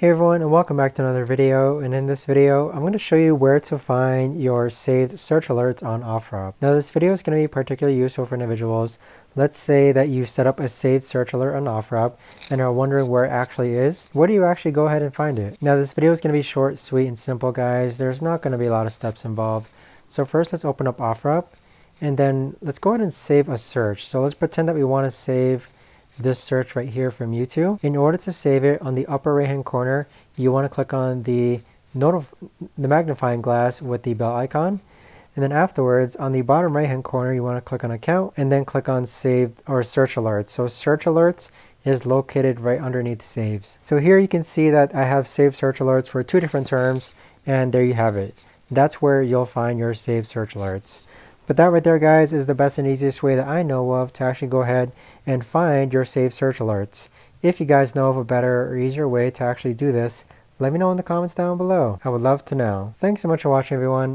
Hey everyone, and welcome back to another video. And in this video I'm going to show you where to find your saved search alerts on OfferUp. Now this video is going to be particularly useful for individuals. Let's say that you set up a saved search alert on OfferUp and are wondering where it actually is. Where do you actually go ahead and find it? Now this video is going to be short, sweet, and simple, guys. There's not going to be a lot of steps involved. So first let's open up OfferUp and then let's go ahead and save a search. So let's pretend that we want to save this search right here from YouTube. In order to save it, on the upper right hand corner you want to click on the magnifying glass with the bell icon, and then afterwards on the bottom right hand corner you want to click on account and then click on saved or search alerts. So search alerts is located right underneath saves. So here you can see that I have saved search alerts for two different terms, and there you have it. That's where you'll find your saved search alerts. But that right there, guys, is the best and easiest way that I know of to actually go ahead and find your saved search alerts. If you guys know of a better or easier way to actually do this, let me know in the comments down below. I would love to know. Thanks so much for watching, everyone.